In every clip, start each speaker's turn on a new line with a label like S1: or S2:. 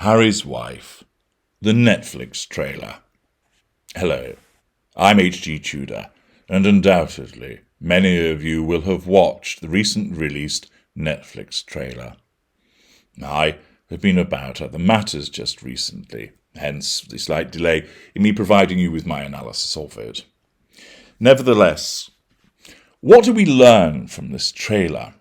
S1: Harry's Wife, the Netflix trailer. Hello, I'm H.G. Tudor, and undoubtedly many of you will have watched the recent released Netflix trailer. I have been about other matters just recently, hence the slight delay in me providing you with my analysis of it. Nevertheless, what do we learn from this trailer?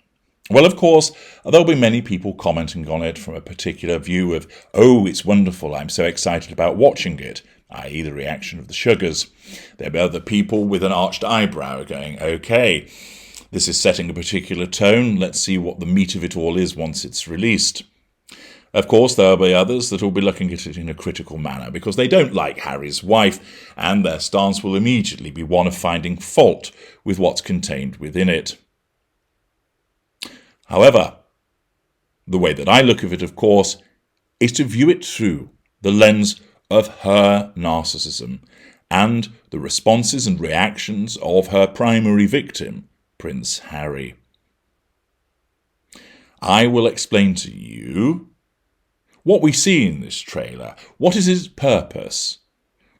S1: Well, of course, there'll be many people commenting on it from a particular view of, oh, it's wonderful, I'm so excited about watching it, i.e. the reaction of the sugars. There'll be other people with an arched eyebrow going, okay, this is setting a particular tone, let's see what the meat of it all is once it's released. Of course, there'll be others that will be looking at it in a critical manner because they don't like Harry's wife, and their stance will immediately be one of finding fault with what's contained within it. However, the way that I look at it, of course, is to view it through the lens of her narcissism and the responses and reactions of her primary victim, Prince Harry. I will explain to you what we see in this trailer. What is its purpose?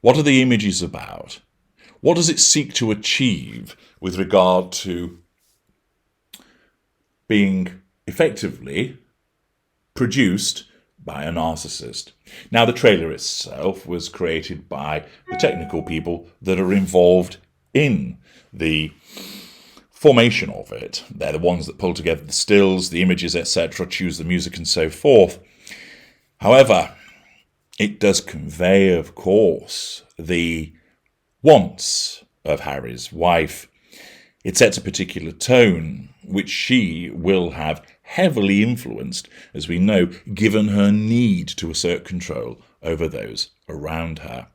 S1: What are the images about? What does it seek to achieve with regard to being effectively produced by a narcissist? Now, the trailer itself was created by the technical people that are involved in the formation of it. They're the ones that pull together the stills, the images, etc., choose the music and so forth. However, it does convey, of course, the wants of Harry's wife. It sets a particular tone, which she will have heavily influenced, as we know, given her need to assert control over those around her.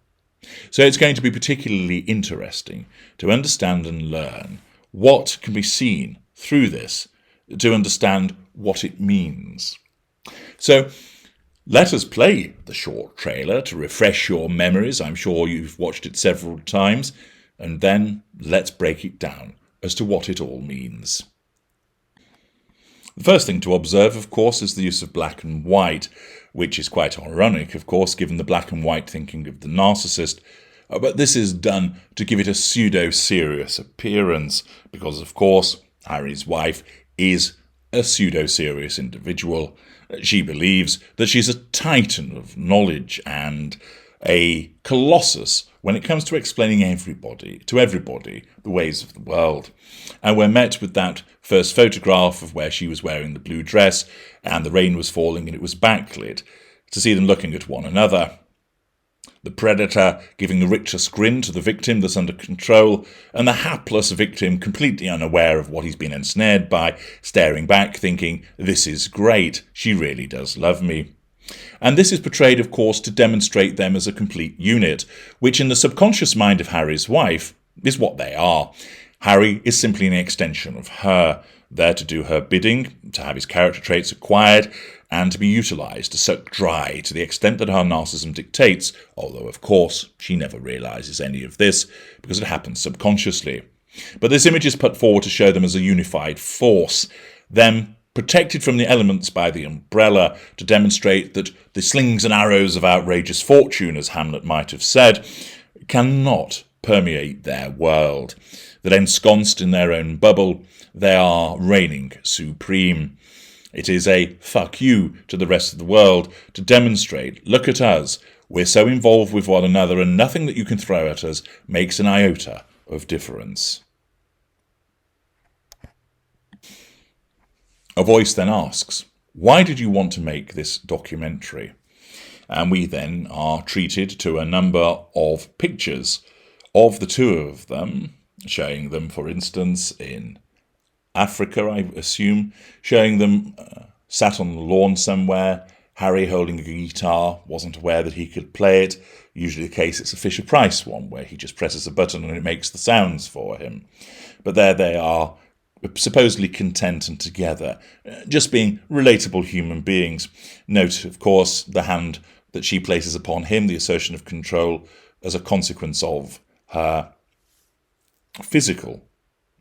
S1: So it's going to be particularly interesting to understand and learn what can be seen through this, to understand what it means. So let us play the short trailer to refresh your memories. I'm sure you've watched it several times, and then let's break it down as to what it all means. The first thing to observe, of course, is the use of black and white, which is quite ironic, of course, given the black and white thinking of the narcissist. But this is done to give it a pseudo-serious appearance, because, of course, Harry's wife is a pseudo-serious individual. She believes that she's a titan of knowledge and a colossus when it comes to explaining to everybody the ways of the world. And we're met with that first photograph of where she was wearing the blue dress and the rain was falling and it was backlit, to see them looking at one another. The predator giving the richest grin to the victim that's under control, and the hapless victim completely unaware of what he's been ensnared by, staring back thinking, this is great, she really does love me. And this is portrayed, of course, to demonstrate them as a complete unit, which in the subconscious mind of Harry's wife is what they are. Harry is simply an extension of her, there to do her bidding, to have his character traits acquired, and to be utilised to suck dry to the extent that her narcissism dictates, although, of course, she never realises any of this, because it happens subconsciously. But this image is put forward to show them as a unified force, them protected from the elements by the umbrella, to demonstrate that the slings and arrows of outrageous fortune, as Hamlet might have said, cannot permeate their world, that ensconced in their own bubble, they are reigning supreme. It is a fuck you to the rest of the world to demonstrate, look at us, we're so involved with one another and nothing that you can throw at us makes an iota of difference. A voice then asks, why did you want to make this documentary? And we then are treated to a number of pictures of the two of them, showing them, for instance, in Africa, I assume, showing them sat on the lawn somewhere, Harry holding a guitar, wasn't aware that he could play it. Usually the case, it's a Fisher-Price one, where he just presses a button and it makes the sounds for him. But there they are, supposedly content and together, just being relatable human beings. Note, of course, the hand that she places upon him, the assertion of control, as a consequence of her physical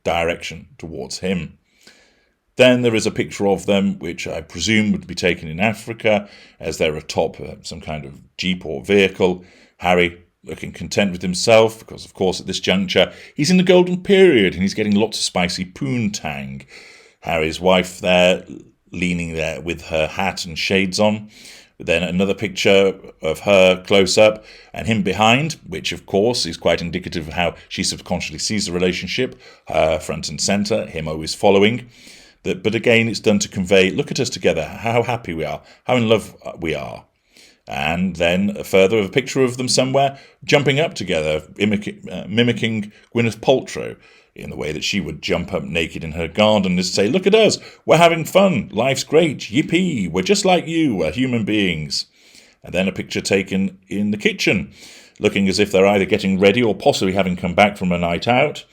S1: direction towards him. Then there is a picture of them, which I presume would be taken in Africa, as they're atop some kind of jeep or vehicle. Harry looking content with himself, because, of course, at this juncture, he's in the golden period, and he's getting lots of spicy poontang. Harry's wife there, leaning there with her hat and shades on. Then another picture of her close up and him behind, which of course is quite indicative of how she subconsciously sees the relationship, her front and centre, him always following. But again, it's done to convey, look at us together, how happy we are, how in love we are. And then further a picture of them somewhere jumping up together, mimicking Gwyneth Paltrow in the way that she would jump up naked in her garden and say, look at us, we're having fun, life's great, yippee, we're just like you, we're human beings. And then a picture taken in the kitchen, looking as if they're either getting ready or possibly having come back from a night out.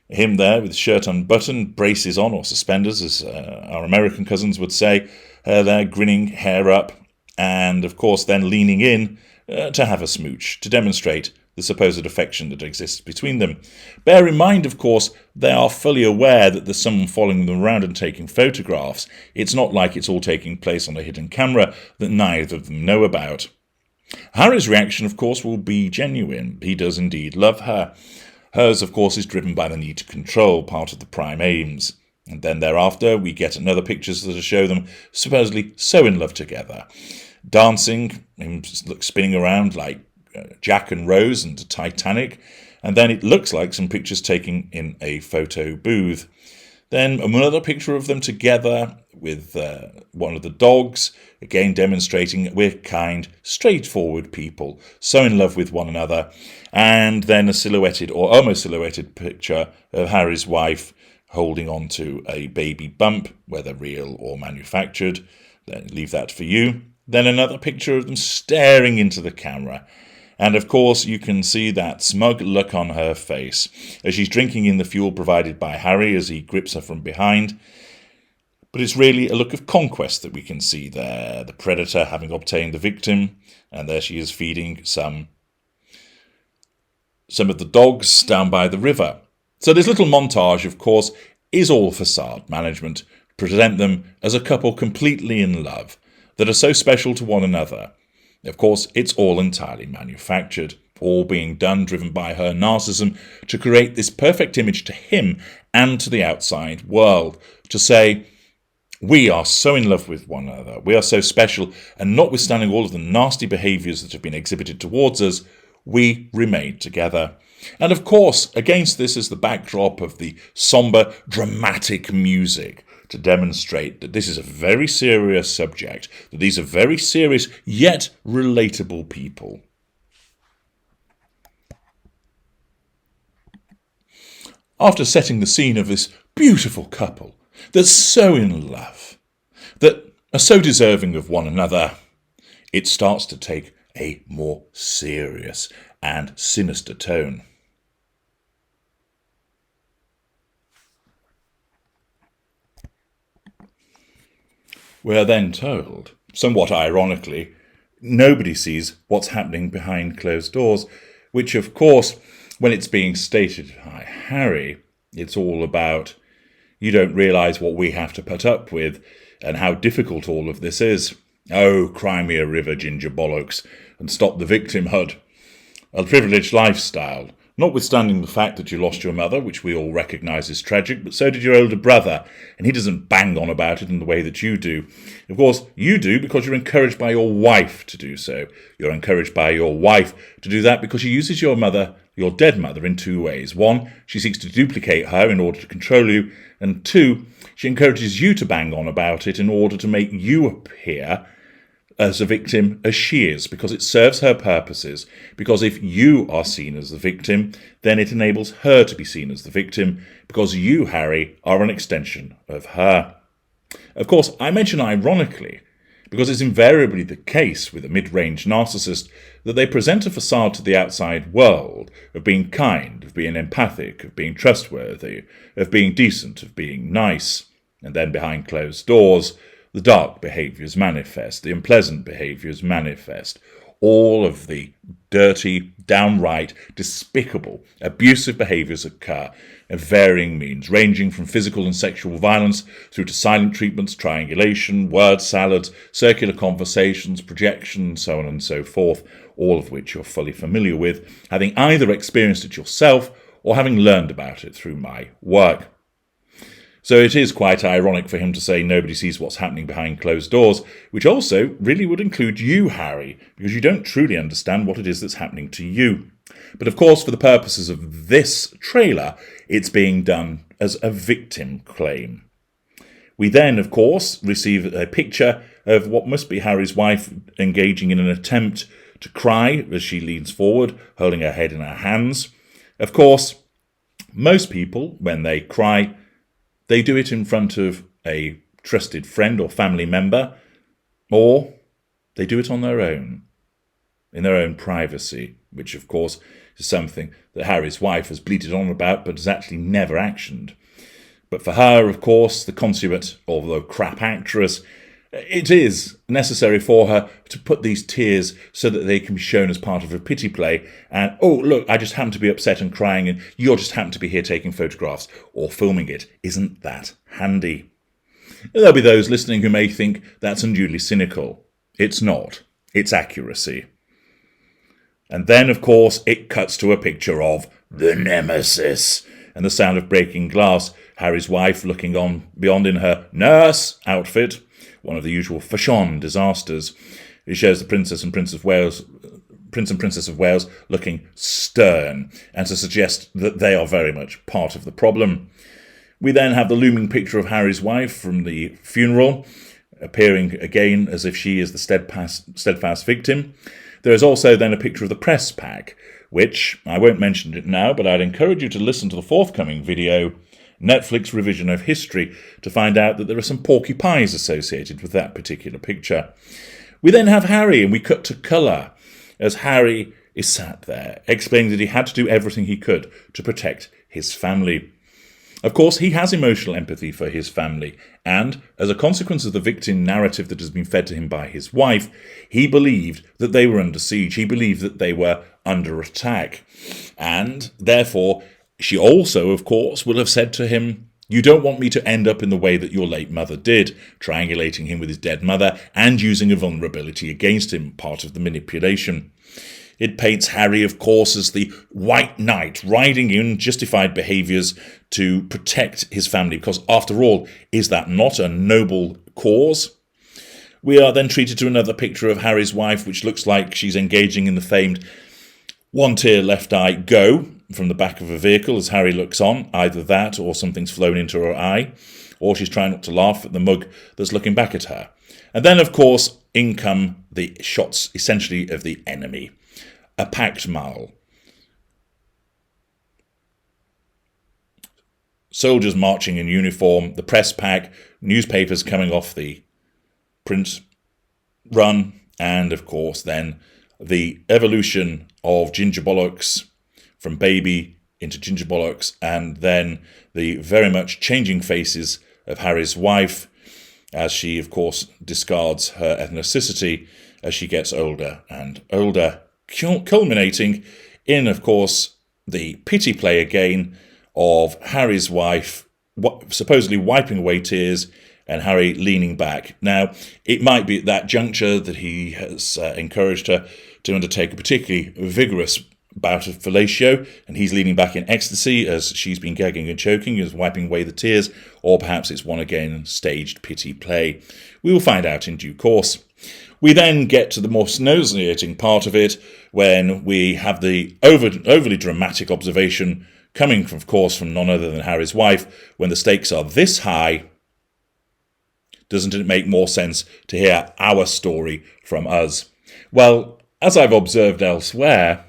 S1: Him there with shirt unbuttoned, braces on, or suspenders, as our American cousins would say, there grinning, hair up, and of course then leaning in to have a smooch, to demonstrate the supposed affection that exists between them. Bear in mind, of course, they are fully aware that there's someone following them around and taking photographs. It's not like it's all taking place on a hidden camera that neither of them know about. Harry's reaction, of course, will be genuine. He does indeed love her. Hers, of course, is driven by the need to control, part of the prime aims. And then thereafter, we get another pictures that show them supposedly so in love together. Dancing, him spinning around like Jack and Rose and the Titanic. And then it looks like some pictures taken in a photo booth. Then another picture of them together with one of the dogs, again demonstrating we're kind, straightforward people, so in love with one another. And then a silhouetted or almost silhouetted picture of Harry's wife holding on to a baby bump, whether real or manufactured. Then leave that for you. Then another picture of them staring into the camera. And of course, you can see that smug look on her face as she's drinking in the fuel provided by Harry as he grips her from behind. But it's really a look of conquest that we can see there. The predator having obtained the victim, and there she is feeding some of the dogs down by the river. So this little montage, of course, is all facade management, present them as a couple completely in love, that are so special to one another. Of course, it's all entirely manufactured, all being done driven by her narcissism to create this perfect image to him and to the outside world, to say, we are so in love with one another, we are so special, and notwithstanding all of the nasty behaviours that have been exhibited towards us, we remain together. And of course, against this is the backdrop of the sombre, dramatic music, to demonstrate that this is a very serious subject, that these are very serious yet relatable people. After setting the scene of this beautiful couple that's so in love, that are so deserving of one another, it starts to take a more serious and sinister tone. We are then told, somewhat ironically, nobody sees what's happening behind closed doors, which, of course, when it's being stated by Harry, it's all about, you don't realise what we have to put up with and how difficult all of this is. Oh, cry me a river, ginger bollocks, and stop the victimhood. A privileged lifestyle, notwithstanding the fact that you lost your mother, which we all recognise is tragic, but so did your older brother, and he doesn't bang on about it in the way that you do. Of course, you do because you're encouraged by your wife to do so. You're encouraged by your wife to do that because she uses your mother, your dead mother, in two ways. One, she seeks to duplicate her in order to control you, and two, she encourages you to bang on about it in order to make you appear as a victim as she is, because it serves her purposes. Because if you are seen as the victim, then it enables her to be seen as the victim, because you, Harry, are an extension of her. Of course, I mention ironically, because it's invariably the case with a mid-range narcissist that they present a facade to the outside world of being kind, of being empathic, of being trustworthy, of being decent, of being nice, and then behind closed doors, the dark behaviours manifest, the unpleasant behaviours manifest, all of the dirty, downright despicable, abusive behaviours occur of varying means, ranging from physical and sexual violence through to silent treatments, triangulation, word salads, circular conversations, projection, so on and so forth, all of which you're fully familiar with, having either experienced it yourself or having learned about it through my work. So it is quite ironic for him to say nobody sees what's happening behind closed doors, which also really would include you, Harry, because you don't truly understand what it is that's happening to you. But of course, for the purposes of this trailer, it's being done as a victim claim. We then, of course, receive a picture of what must be Harry's wife engaging in an attempt to cry as she leans forward, holding her head in her hands. Of course, most people, when they cry, they do it in front of a trusted friend or family member, or they do it on their own, in their own privacy, which of course is something that Harry's wife has bleated on about but has actually never actioned. But for her, of course, the consummate, although crap actress, it is necessary for her to put these tears so that they can be shown as part of a pity play. And, oh, look, I just happen to be upset and crying and you just happen to be here taking photographs or filming it. Isn't that handy? There'll be those listening who may think that's unduly cynical. It's not. It's accuracy. And then, of course, it cuts to a picture of the nemesis and the sound of breaking glass. Harry's wife looking on beyond in her nurse outfit, one of the usual fashion disasters. It shows the Prince and Princess of Wales looking stern and to suggest that they are very much part of the problem. We then have the looming picture of Harry's wife from the funeral, appearing again as if she is the steadfast victim. There is also then a picture of the press pack, which, I won't mention it now, but I'd encourage you to listen to the forthcoming video, Netflix Revision of History, to find out that there are some porcupines associated with that particular picture. We then have Harry, and we cut to colour, as Harry is sat there, explaining that he had to do everything he could to protect his family. Of course, he has emotional empathy for his family, and as a consequence of the victim narrative that has been fed to him by his wife, he believed that they were under siege, he believed that they were under attack, and therefore she also, of course, will have said to him, "You don't want me to end up in the way that your late mother did," triangulating him with his dead mother and using a vulnerability against him, part of the manipulation. It paints Harry, of course, as the white knight, riding in justified behaviours to protect his family, because after all, is that not a noble cause? We are then treated to another picture of Harry's wife, which looks like she's engaging in the famed one tear left eye go from the back of a vehicle as Harry looks on. Either that or something's flown into her eye, or she's trying not to laugh at the mug that's looking back at her. And then, of course, in come the shots essentially of the enemy. A packed mall. Soldiers marching in uniform, the press pack, newspapers coming off the print run, and of course then the evolution of Ginger Bollocks from baby into Ginger Bollocks, and then the very much changing faces of Harry's wife as she, of course, discards her ethnicity as she gets older and older, culminating in, of course, the pity play again of Harry's wife supposedly wiping away tears and Harry leaning back. Now, it might be at that juncture that he has encouraged her to undertake a particularly vigorous bout of fellatio, and he's leaning back in ecstasy as she's been gagging and choking, is wiping away the tears, or perhaps it's one again staged pity play. We will find out in due course. We then get to the more nauseating part of it, when we have the overly dramatic observation coming, of course, from none other than Harry's wife. When the stakes are this high, doesn't it make more sense to hear our story from us? Well, as I've observed elsewhere,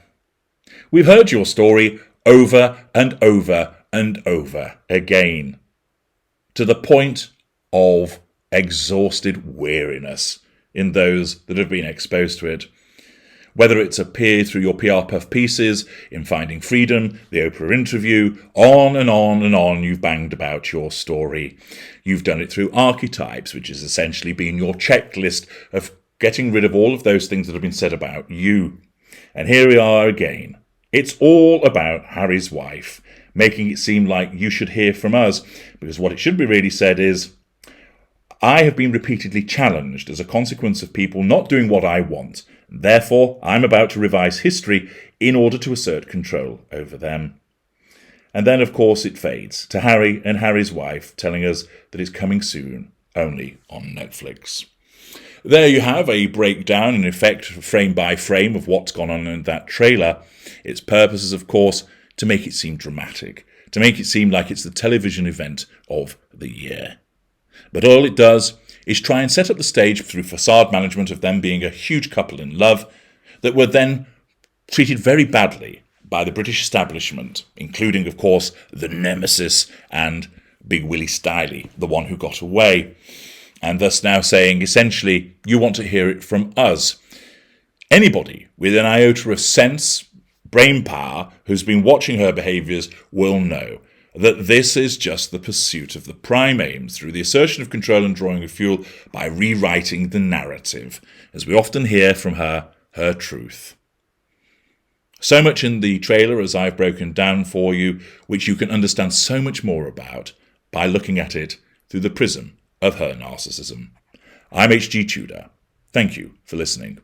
S1: we've heard your story over and over and over again, to the point of exhausted weariness in those that have been exposed to it. Whether it's appeared through your PR puff pieces, in Finding Freedom, the Oprah interview, on and on and on you've banged about your story. You've done it through archetypes, which has essentially been your checklist of getting rid of all of those things that have been said about you. And here we are again. It's all about Harry's wife, making it seem like you should hear from us, because what it should be really said is, I have been repeatedly challenged as a consequence of people not doing what I want. Therefore, I'm about to revise history in order to assert control over them. And then, of course, it fades to Harry and Harry's wife telling us that it's coming soon, only on Netflix. There you have a breakdown, in effect, frame by frame, of what's gone on in that trailer. Its purpose is, of course, to make it seem dramatic, to make it seem like it's the television event of the year. But all it does is try and set up the stage through facade management of them being a huge couple in love that were then treated very badly by the British establishment, including, of course, the nemesis and Big Willie Styley, the one who got away, and thus now saying, essentially, you want to hear it from us. Anybody with an iota of sense, brain power, who's been watching her behaviours will know that this is just the pursuit of the prime aims through the assertion of control and drawing of fuel by rewriting the narrative, as we often hear from her truth. So much in the trailer, as I've broken down for you, which you can understand so much more about by looking at it through the prism of her narcissism. I'm H.G. Tudor. Thank you for listening.